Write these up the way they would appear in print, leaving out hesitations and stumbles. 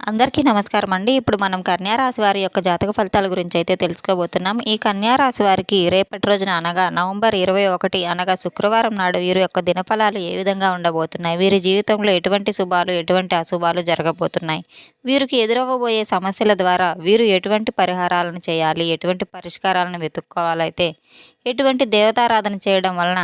అందరికీ నమస్కారం అండి. ఇప్పుడు మనం కన్యా రాశి వారి యొక్క జాతక ఫలితాల గురించి అయితే తెలుసుకోబోతున్నాం. ఈ కన్యా రాశి వారికి రేపటి రోజున అనగా నవంబర్ 21 అనగా శుక్రవారం నాడు వీరి యొక్క దినఫలాలు ఏ విధంగా ఉండబోతున్నాయి? వీరి జీవితంలో ఎటువంటి శుభాలు, ఎటువంటి అశుభాలు జరగబోతున్నాయి? వీరికి ఎదురవ్వబోయే సమస్యల ద్వారా వీరు ఎటువంటి పరిహారాలను చేయాలి? ఎటువంటి పరిష్కారాలను వెతుక్కోవాలైతే ఎటువంటి దేవతారాధన చేయడం వలన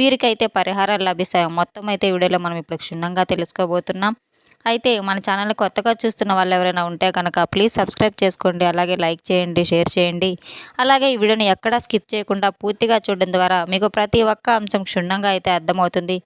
వీరికైతే పరిహారాలు లభిస్తాయో మొత్తం అయితే వీడియోలో మనం ఇప్పుడు క్షుణ్ణంగా తెలుసుకోబోతున్నాం. అయితే మన ఛానల్ కొత్తగా చూస్తున్న వాళ్ళు ఎవరైనా ఉంటే కనుక ప్లీజ్ సబ్స్క్రైబ్ చేసుకోండి. అలాగే లైక్ చేయండి, షేర్ చేయండి. అలాగే ఈ వీడియోని ఎక్కడా స్కిప్ చేయకుండా పూర్తిగా చూడడం ద్వారా మీకు ప్రతి ఒక్క అంశం క్షుణ్ణంగా అయితే అర్థమవుతుంది.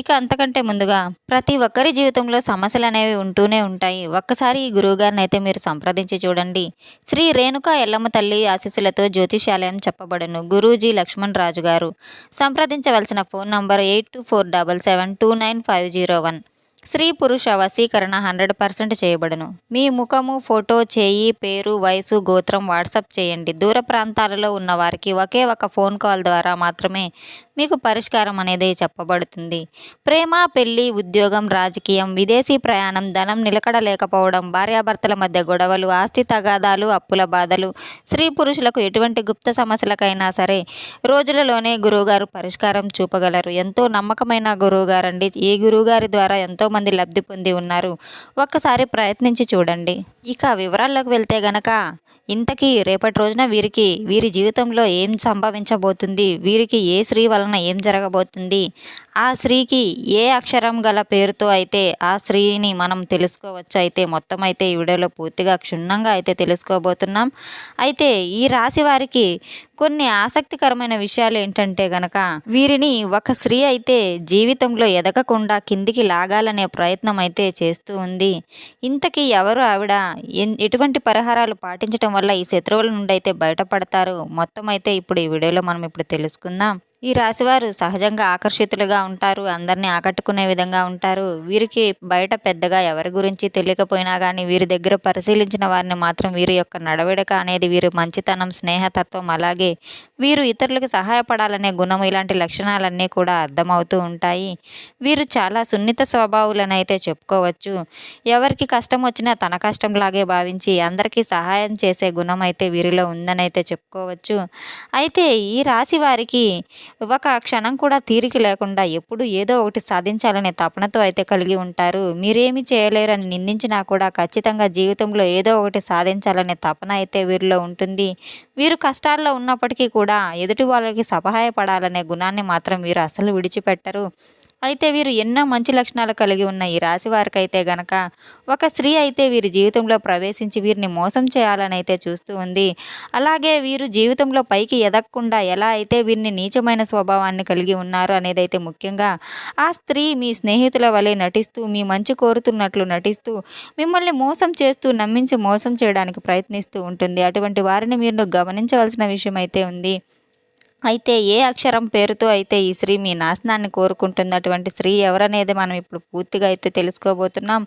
ఇక అంతకంటే ముందుగా ప్రతి ఒక్కరి జీవితంలో సమస్యలు అనేవి ఉంటూనే ఉంటాయి. ఒక్కసారి ఈ గురువుగారిని అయితే మీరు సంప్రదించి చూడండి. శ్రీ రేణుకా ఎల్లమ్మ తల్లి ఆశీస్సులతో జ్యోతిషాలయం చెప్పబడును. గురూజీ లక్ష్మణ్ రాజు గారు. సంప్రదించవలసిన ఫోన్ నంబర్ 8247729501. స్త్రీ పురుష వశీకరణ 100% చేయబడును. మీ ముఖము, ఫోటో, చేయి, పేరు, వయసు, గోత్రం వాట్సాప్ చేయండి. దూర ప్రాంతాలలో ఉన్న వారికి ఒకే ఒక ఫోన్ కాల్ ద్వారా మాత్రమే మీకు పరిష్కారం అనేది చెప్పబడుతుంది. ప్రేమ, పెళ్లి, ఉద్యోగం, రాజకీయం, విదేశీ ప్రయాణం, ధనం నిలకడ లేకపోవడం, భార్యాభర్తల మధ్య గొడవలు, ఆస్తి తగాదాలు, అప్పుల బాధలు, స్త్రీ పురుషులకు ఎటువంటి గుప్త సమస్యలకైనా సరే రోజులలోనే గురువుగారు పరిష్కారం చూపగలరు. ఎంతో నమ్మకమైన గురువుగారండి. ఈ గురువుగారి ద్వారా ఎంతో మంది లబ్ధి పొంది ఉన్నారు. ఒక్కసారి ప్రయత్నించి చూడండి. ఇక వివరాల్లోకి వెళ్తే గనక ఇంతకీ రేపటి రోజున వీరి జీవితంలో ఏం సంభవించబోతుంది, వీరికి ఏ స్త్రీ వలన ఏం జరగబోతుంది, ఆ స్త్రీకి ఏ అక్షరం గల పేరుతో అయితే ఆ స్త్రీని మనం తెలుసుకోవచ్చు. అయితే మొత్తం అయితే ఈ వీడియోలో పూర్తిగా క్షుణ్ణంగా అయితే తెలుసుకోబోతున్నాం. అయితే ఈ రాశి వారికి కొన్ని ఆసక్తికరమైన విషయాలు ఏంటంటే గనక వీరిని ఒక స్త్రీ అయితే జీవితంలో ఎదగకుండా కిందికి లాగాలనే ప్రయత్నం అయితే చేస్తూ ఉంది. ఇంతకీ ఎవరు ఆవిడ? ఎటువంటి పరిహారాలు పాటించడం వల్ల ఈ శత్రువుల నుండి అయితే బయటపడతారు? మొత్తం అయితే ఇప్పుడు ఈ వీడియోలో మనం ఇప్పుడు తెలుసుకుందాం. ఈ రాశివారు సహజంగా ఆకర్షితులుగా ఉంటారు. అందరినీ ఆకట్టుకునే విధంగా ఉంటారు. వీరికి బయట పెద్దగా ఎవరి గురించి తెలియకపోయినా కానీ వీరి దగ్గర పరిశీలించిన వారిని మాత్రం వీరి యొక్క నడవడిక అనేది, వీరి మంచితనం, స్నేహతత్వం, అలాగే వీరు ఇతరులకు సహాయపడాలనే గుణం, ఇలాంటి లక్షణాలన్నీ కూడా అర్థమవుతూ ఉంటాయి. వీరు చాలా సున్నిత స్వభావులను అయితే చెప్పుకోవచ్చు. ఎవరికి కష్టం వచ్చినా తన కష్టంలాగే భావించి అందరికీ సహాయం చేసే గుణం అయితే వీరిలో ఉందని అయితే చెప్పుకోవచ్చు. అయితే ఈ రాశి వారికి ఒక క్షణం కూడా తీరిక లేకుండా ఎప్పుడు ఏదో ఒకటి సాధించాలనే తపనతో అయితే కలిగి ఉంటారు. మీరేమి చేయలేరని నిందించినా కూడా ఖచ్చితంగా జీవితంలో ఏదో ఒకటి సాధించాలనే తపన అయితే వీరిలో ఉంటుంది. వీరు కష్టాల్లో ఉన్నప్పటికీ కూడా ఎదుటి వాళ్ళకి సహాయపడాలనే గుణాన్ని మాత్రం వీరు అసలు విడిచిపెట్టరు. అయితే వీరు ఎన్నో మంచి లక్షణాలు కలిగి ఉన్న ఈ రాశి వారికి అయితే గనక ఒక స్త్రీ అయితే వీరి జీవితంలో ప్రవేశించి వీరిని మోసం చేయాలని అయితే చూస్తూ ఉంది. అలాగే వీరు జీవితంలో పైకి ఎదగకుండా ఎలా అయితే వీరిని నీచమైన స్వభావాన్ని కలిగి ఉన్నారు అనేది అయితే ముఖ్యంగా ఆ స్త్రీ మీ స్నేహితుల వలె నటిస్తూ, మీ మంచి కోరుతున్నట్లు నటిస్తూ, మిమ్మల్ని మోసం చేస్తూ, నమ్మించి మోసం చేయడానికి ప్రయత్నిస్తూ ఉంటుంది. అటువంటి వారిని మీరు గమనించవలసిన విషయం అయితే ఉంది. అయితే ఏ అక్షరం పేరుతో అయితే ఈ స్త్రీ మీ నాశనాన్ని కోరుకుంటుంది, అటువంటి స్త్రీ ఎవరనేది మనం ఇప్పుడు పూర్తిగా అయితే తెలుసుకోబోతున్నాం.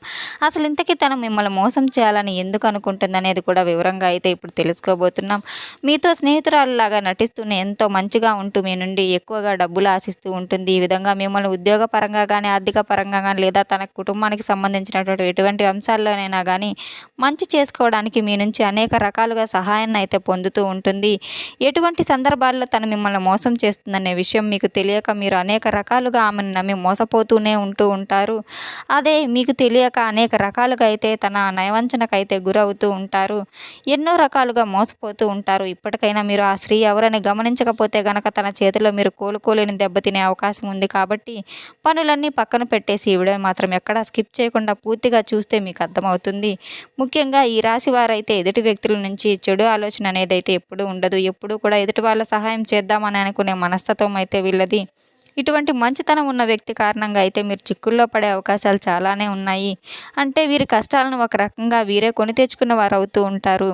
అసలు ఇంతకీ తను మిమ్మల్ని మోసం చేయాలని ఎందుకు అనుకుంటుంది అనేది కూడా వివరంగా అయితే ఇప్పుడు తెలుసుకోబోతున్నాం. మీతో స్నేహితురాలులాగా నటిస్తూనే ఎంతో మంచిగా ఉంటూ మీ నుండి ఎక్కువగా డబ్బులు ఆశిస్తూ ఉంటుంది. ఈ విధంగా మిమ్మల్ని ఉద్యోగ పరంగా కానీ, ఆర్థిక పరంగా కానీ, లేదా తన కుటుంబానికి సంబంధించినటువంటి ఎటువంటి అంశాల్లోనైనా కానీ మంచి చేసుకోవడానికి మీ నుంచి అనేక రకాలుగా సహాయాన్ని అయితే పొందుతూ ఉంటుంది. ఎటువంటి సందర్భాల్లో తను మిమ్మల్ని మోసం చేస్తుందనే విషయం మీకు తెలియక మీరు అనేక రకాలుగా ఆమెను నమ్మి మోసపోతూనే ఉంటూ ఉంటారు. అదే మీకు తెలియక అనేక రకాలుగా అయితే తన నయవంచనకైతే గురవుతూ ఉంటారు. ఎన్నో రకాలుగా మోసపోతూ ఉంటారు. ఇప్పటికైనా మీరు ఆ స్త్రీ ఎవరని గమనించకపోతే గనక తన చేతిలో మీరు కోలుకోలేని దెబ్బతినే అవకాశం ఉంది. కాబట్టి పనులన్నీ పక్కన పెట్టేసి ఈ వీడియో మాత్రం ఎక్కడా స్కిప్ చేయకుండా పూర్తిగా చూస్తే మీకు అర్థమవుతుంది. ముఖ్యంగా ఈ రాశి వారైతే ఎదుటి వ్యక్తుల నుంచి చెడు ఆలోచన అనేది అయితే ఎప్పుడూ ఉండదు. ఎప్పుడూ కూడా ఎదుటి వాళ్ళ సహాయం చేద్దామని అనుకునే మనస్తత్వం అయితే వీళ్ళది. ఇటువంటి మంచితనం ఉన్న వ్యక్తి కారణంగా అయితే మీరు చిక్కుల్లో పడే అవకాశాలు చాలానే ఉన్నాయి. అంటే వీరి కష్టాలను ఒక రకంగా వీరే కొని తెచ్చుకున్న వారు అవుతూ ఉంటారు.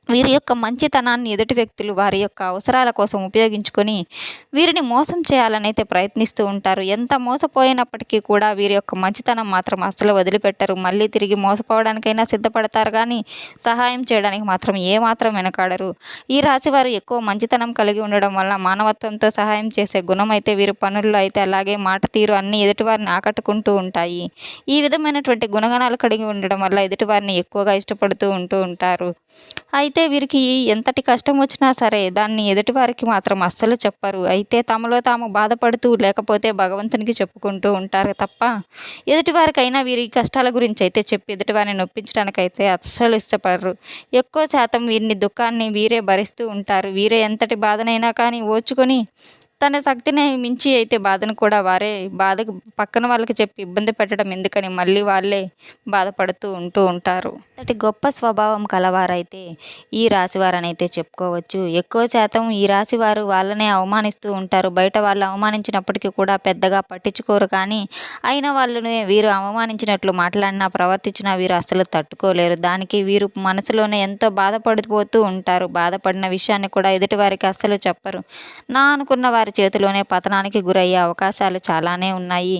వీరి యొక్క మంచితనాన్ని ఎదుటి వ్యక్తులు వారి యొక్క అవసరాల కోసం ఉపయోగించుకొని వీరిని మోసం చేయాలనైతే ప్రయత్నిస్తూ ఉంటారు. ఎంత మోసపోయినప్పటికీ కూడా వీరి యొక్క మంచితనం మాత్రం అస్సలు వదిలిపెట్టరు. మళ్ళీ తిరిగి మోసపోవడానికైనా సిద్ధపడతారు కానీ సహాయం చేయడానికి మాత్రం ఏమాత్రం వెనకాడరు. ఈ రాశి వారు ఎక్కువ మంచితనం కలిగి ఉండడం వల్ల మానవత్వంతో సహాయం చేసే గుణం అయితే వీరి పనుల్లో అయితే అలాగే మాట తీరు అన్నీ ఎదుటివారిని ఆకట్టుకుంటూ ఉంటాయి. ఈ విధమైనటువంటి గుణగణాలు కలిగి ఉండడం వల్ల ఎదుటివారిని ఎక్కువగా ఇష్టపడుతూ ఉంటారు. అయితే వీరికి ఎంతటి కష్టం వచ్చినా సరే దాన్ని ఎదుటివారికి మాత్రం అస్సలు చెప్పరు. అయితే తమలో తాము బాధపడుతూ లేకపోతే భగవంతునికి చెప్పుకుంటూ ఉంటారు తప్ప ఎదుటివారికైనా వీరి కష్టాల గురించి అయితే చెప్పి ఎదుటివారిని నొప్పించడానికైతే అస్సలు ఇష్టపడరు. ఎక్కువ శాతం వీరిని దుఃఖాన్ని వీరే భరిస్తూ ఉంటారు. వీరే ఎంతటి బాధనైనా కానీ ఓర్చుకొని తన శక్తిని మించి అయితే బాధను కూడా వారే పక్కన వాళ్ళకి చెప్పి ఇబ్బంది పెట్టడం ఎందుకని మళ్ళీ వాళ్ళే బాధపడుతూ ఉంటారు. అంతటి గొప్ప స్వభావం కలవారైతే ఈ రాశివారనైతే చెప్పుకోవచ్చు. ఎక్కువ శాతం ఈ రాశివారు వాళ్ళనే అవమానిస్తూ ఉంటారు. బయట వాళ్ళు అవమానించినప్పటికీ కూడా పెద్దగా పట్టించుకోరు. కానీ అయిన వాళ్ళని వీరు అవమానించినట్లు మాట్లాడినా ప్రవర్తించినా వీరు అసలు తట్టుకోలేరు. దానికి వీరు మనసులోనే ఎంతో బాధపడిపోతూ ఉంటారు. బాధపడిన విషయాన్ని కూడా ఎదుటివారికి అస్సలు చెప్పరు. నా అనుకున్న వారి చేతిలోనే పతనానికి గురయ్యే అవకాశాలు చాలానే ఉన్నాయి,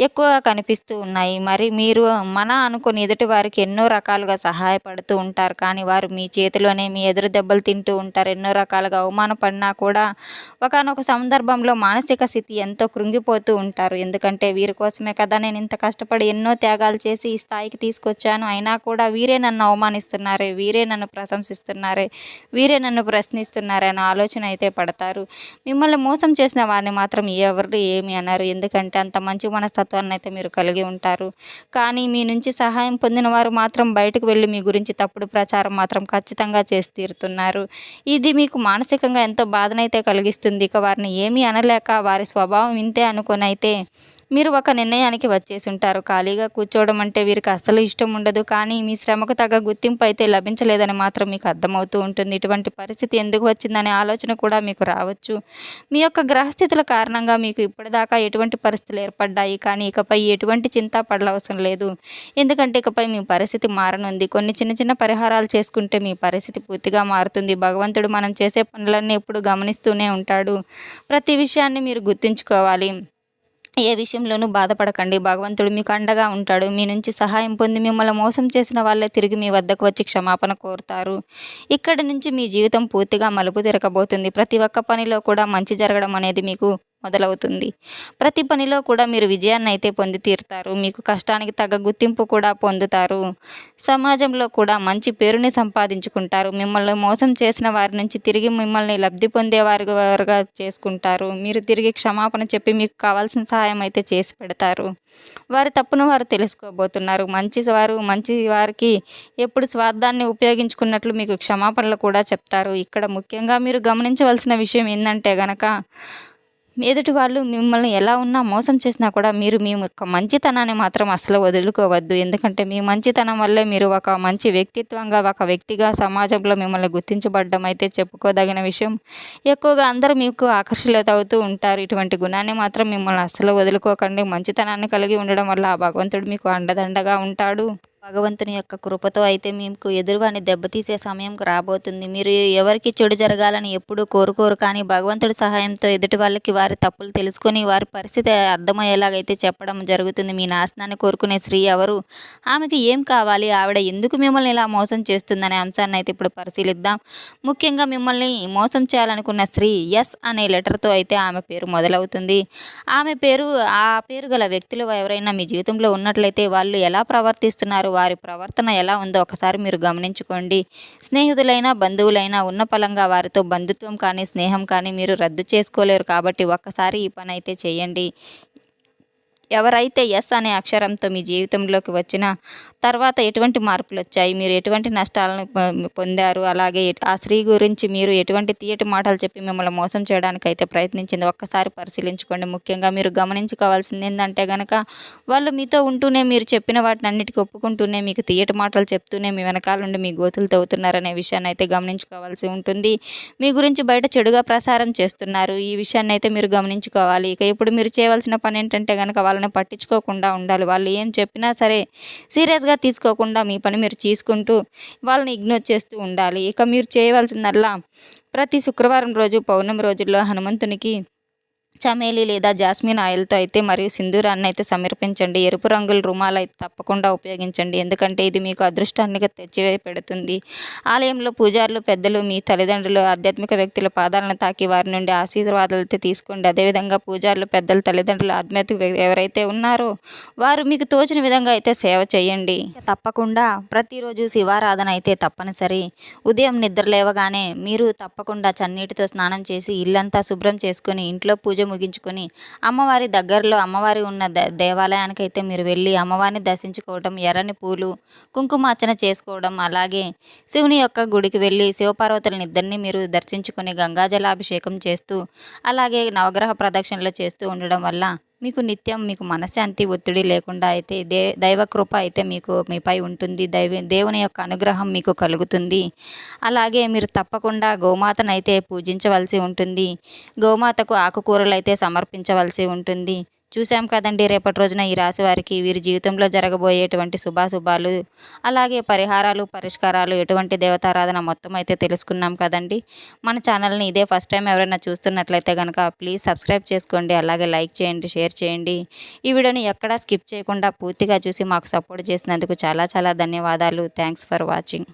ఎక్కువగా కనిపిస్తూ ఉన్నాయి. మరి మీరు మన అనుకుని ఎదుటి వారికి ఎన్నో రకాలుగా సహాయపడుతూ ఉంటారు. కానీ వారు మీ చేతిలోనే మీ ఎదురు దెబ్బలు తింటూ ఉంటారు. ఎన్నో రకాలుగా అవమానపడినా కూడా ఒకానొక సందర్భంలో మానసిక స్థితి ఎంతో కృంగిపోతూ ఉంటారు. ఎందుకంటే వీరి కోసమే కదా నేను ఇంత కష్టపడి ఎన్నో త్యాగాలు చేసి ఈ స్థాయికి తీసుకొచ్చాను. అయినా కూడా వీరే నన్ను అవమానిస్తున్నారే, వీరే నన్ను ప్రశంసిస్తున్నారే, వీరే నన్ను ప్రశ్నిస్తున్నారే అనే ఆలోచన అయితే పడతారు. మిమ్మల్ని మోసం చేసిన వారిని మాత్రం ఎవరు ఏమి అన్నారు. ఎందుకంటే అంత మంచి మనస్తత్వాన్ని అయితే మీరు కలిగి ఉంటారు. కానీ మీ నుంచి సహాయం పొందిన వారు మాత్రం బయటకు వెళ్ళి మీ గురించి తప్పుడు ప్రచారం మాత్రం ఖచ్చితంగా చేసి తీరుతున్నారు. ఇది మీకు మానసికంగా ఎంతో బాధనైతే కలిగిస్తుంది. ఇక వారిని ఏమీ అనలేక వారి స్వభావం ఇంతే అనుకొని అయితే మీరు ఒక నిర్ణయానికి వచ్చేసి ఉంటారు. ఖాళీగా కూర్చోవడం అంటే వీరికి అస్సలు ఇష్టం ఉండదు. కానీ మీ శ్రమకు తగ్గ గుర్తింపు అయితే లభించలేదని మాత్రం మీకు అర్థమవుతూ ఉంటుంది. ఇటువంటి పరిస్థితి ఎందుకు వచ్చిందనే ఆలోచన కూడా మీకు రావచ్చు. మీ యొక్క గ్రహస్థితుల కారణంగా మీకు ఇప్పటిదాకా ఎటువంటి పరిస్థితులు ఏర్పడ్డాయి. కానీ ఇకపై ఎటువంటి చింత పడవలసిన లేదు. ఎందుకంటే ఇకపై మీ పరిస్థితి మారనుంది. కొన్ని చిన్న చిన్న పరిహారాలు చేసుకుంటే మీ పరిస్థితి పూర్తిగా మారుతుంది. భగవంతుడు మనం చేసే పనులన్నీ ఎప్పుడు గమనిస్తూనే ఉంటాడు. ప్రతి విషయాన్ని మీరు గుర్తుంచుకోవాలి. ఏ విషయంలోనూ బాధపడకండి. భగవంతుడు మీకు అండగా ఉంటాడు. మీ నుంచి సహాయం పొంది మిమ్మల్ని మోసం చేసిన వాళ్ళే తిరిగి మీ వద్దకు వచ్చి క్షమాపణ కోరుతారు. ఇక్కడి నుంచి మీ జీవితం పూర్తిగా మలుపు తిరగబోతుంది. ప్రతి ఒక్క పనిలో కూడా మంచి జరగడం అనేది మీకు మొదలవుతుంది. ప్రతి పనిలో కూడా మీరు విజయాన్ని అయితే పొంది తీరుతారు. మీకు కష్టానికి తగ్గ గుర్తింపు కూడా పొందుతారు. సమాజంలో కూడా మంచి పేరుని సంపాదించుకుంటారు. మిమ్మల్ని మోసం చేసిన వారి నుంచి తిరిగి మిమ్మల్ని లబ్ధి పొందేవారుగా చేసుకుంటారు. మీరు తిరిగి క్షమాపణ చెప్పి మీకు కావాల్సిన సహాయం అయితే చేసి పెడతారు. వారి తప్పును వారు తెలుసుకోబోతున్నారు. మంచి వారికి ఎప్పుడు స్వార్థాన్ని ఉపయోగించుకున్నట్లు మీకు క్షమాపణలు కూడా చెప్తారు. ఇక్కడ ముఖ్యంగా మీరు గమనించవలసిన విషయం ఏంటంటే గనక ఎదుటి వాళ్ళు మిమ్మల్ని ఎలా ఉన్నా మోసం చేసినా కూడా మీరు మీ యొక్క మంచితనాన్ని మాత్రం అసలు వదులుకోవద్దు. ఎందుకంటే మీ మంచితనం వల్లే మీరు ఒక మంచి వ్యక్తిత్వంగా, ఒక వ్యక్తిగా సమాజంలో మిమ్మల్ని గుర్తించబడడం అయితే చెప్పుకోదగిన విషయం. ఎక్కువగా అందరూ మీకు ఆకర్షితులవుతూ ఉంటారు. ఇటువంటి గుణాన్ని మాత్రం మిమ్మల్ని అస్సలు వదులుకోకండి. మంచితనాన్ని కలిగి ఉండడం వల్ల ఆ భగవంతుడు మీకు అండదండగా ఉంటాడు. భగవంతుని యొక్క కృపతో అయితే మీకు ఎదురువారిని దెబ్బతీసే సమయం రాబోతుంది. మీరు ఎవరికి చెడు జరగాలని ఎప్పుడూ కోరుకోరు. కానీ భగవంతుడి సహాయంతో ఎదుటి వాళ్ళకి వారి తప్పులు తెలుసుకొని వారి పరిస్థితి అర్థమయ్యేలాగైతే చెప్పడం జరుగుతుంది. మీ నాశనాన్ని కోరుకునే స్త్రీ ఎవరు, ఆమెకి ఏం కావాలి, ఆవిడ ఎందుకు మిమ్మల్ని ఇలా మోసం చేస్తుందనే అంశాన్ని అయితే ఇప్పుడు పరిశీలిద్దాం. ముఖ్యంగా మిమ్మల్ని మోసం చేయాలనుకున్న స్త్రీ ఎస్ అనే లెటర్తో అయితే ఆమె పేరు మొదలవుతుంది. ఆ పేరు గల వ్యక్తులు ఎవరైనా మీ జీవితంలో ఉన్నట్లయితే వాళ్ళు ఎలా ప్రవర్తిస్తున్నారు, వారి ప్రవర్తన ఎలా ఉందో ఒకసారి మీరు గమనించుకోండి. స్నేహితులైనా బంధువులైనా ఉన్న పలంగా వారితో బంధుత్వం కానీ స్నేహం కానీ మీరు రద్దు చేసుకోలేరు. కాబట్టి ఒక్కసారి ఈ పని అయితే చేయండి. ఎవరైతే ఎస్ అనే అక్షరంతో మీ జీవితంలోకి వచ్చిన తర్వాత ఎటువంటి మార్పులు వచ్చాయి, మీరు ఎటువంటి నష్టాలను పొందారు, అలాగే ఆ స్త్రీ గురించి మీరు ఎటువంటి తీయటి మాటలు చెప్పి మిమ్మల్ని మోసం చేయడానికి అయితే ప్రయత్నించింది ఒక్కసారి పరిశీలించుకోండి. ముఖ్యంగా మీరు గమనించుకోవాల్సింది ఏంటంటే కనుక వాళ్ళు మీతో ఉంటూనే మీరు చెప్పిన వాటిని అన్నిటికీ ఒప్పుకుంటూనే మీకు తీయటి మాటలు చెప్తూనే మీ వెనకాల నుండి మీ గోతులు తవ్వుతున్నారనే విషయాన్ని అయితే గమనించుకోవాల్సి ఉంటుంది. మీ గురించి బయట చెడుగా ప్రసారం చేస్తున్నారు. ఈ విషయాన్ని అయితే మీరు గమనించుకోవాలి. ఇక ఇప్పుడు మీరు చేయవలసిన పని ఏంటంటే కనుక వాళ్ళని పట్టించుకోకుండా ఉండాలి. వాళ్ళు ఏం చెప్పినా సరే సీరియస్గా సీరియస్గా తీసుకోకుండా మీ పని మీరు చేసుకుంటూ వాళ్ళని ఇగ్నోర్ చేస్తూ ఉండాలి. ఇక మీరు చేయవలసిందల్లా ప్రతి శుక్రవారం రోజు పౌర్ణమి రోజుల్లో హనుమంతునికి చమేలి లేదా జాస్మిన్ ఆయిల్తో అయితే మరియు సింధూరాన్ని అయితే సమర్పించండి. ఎరుపు రంగుల రుమాలు అయితే తప్పకుండా ఉపయోగించండి. ఎందుకంటే ఇది మీకు అదృష్టాన్ని తెచ్చి పెడుతుంది. ఆలయంలో పూజారులు పెద్దలు మీ తల్లిదండ్రులు ఆధ్యాత్మిక వ్యక్తుల పాదాలను తాకి వారి నుండి ఆశీర్వాదాలు అయితే తీసుకోండి. అదేవిధంగా పూజారులు పెద్దలు తల్లిదండ్రులు ఆధ్యాత్మిక ఎవరైతే ఉన్నారో వారు మీకు తోచిన విధంగా అయితే సేవ చేయండి. తప్పకుండా ప్రతిరోజు శివారాధన అయితే తప్పనిసరి. ఉదయం నిద్ర లేవగానే మీరు తప్పకుండా చన్నీటితో స్నానం చేసి ఇల్లంతా శుభ్రం చేసుకొని ఇంట్లో పూజ ముగించుకొని అమ్మవారి దగ్గరలో అమ్మవారి ఉన్న దేవాలయానికి అయితే మీరు వెళ్ళి అమ్మవారిని దర్శించుకోవడం, ఎర్రని పూలు కుంకుమార్చన చేసుకోవడం, అలాగే శివుని యొక్క గుడికి వెళ్ళి శివపార్వతులని ఇద్దరిని మీరు దర్శించుకొని గంగాజలాభిషేకం చేస్తూ అలాగే నవగ్రహ ప్రదక్షిణలు చేస్తూ ఉండడం వల్ల మీకు నిత్యం మీకు మనశ్శాంతి ఒత్తిడి లేకుండా అయితే దైవకృప అయితే మీపై ఉంటుంది. దేవుని యొక్క అనుగ్రహం మీకు కలుగుతుంది. అలాగే మీరు తప్పకుండా గోమాతను అయితే పూజించవలసి ఉంటుంది. గోమాతకు ఆకుకూరలు అయితే సమర్పించవలసి ఉంటుంది. చూసాం కదండి, రేపటి రోజున ఈ రాశి వారికి వీరి జీవితంలో జరగబోయేటువంటి శుభాశుభాలు అలాగే పరిహారాలు పరిష్కారాలు ఎటువంటి దేవతారాధన మొత్తం అయితే తెలుసుకున్నాం కదండి. మన ఛానల్ని ఇదే ఫస్ట్ టైం ఎవరైనా చూస్తున్నట్లయితే కనుక ప్లీజ్ సబ్స్క్రైబ్ చేసుకోండి. అలాగే లైక్ చేయండి, షేర్ చేయండి. ఈ వీడియోని ఎక్కడా స్కిప్ చేయకుండా పూర్తిగా చూసి మాకు సపోర్ట్ చేసినందుకు చాలా చాలా ధన్యవాదాలు. Thanks for watching.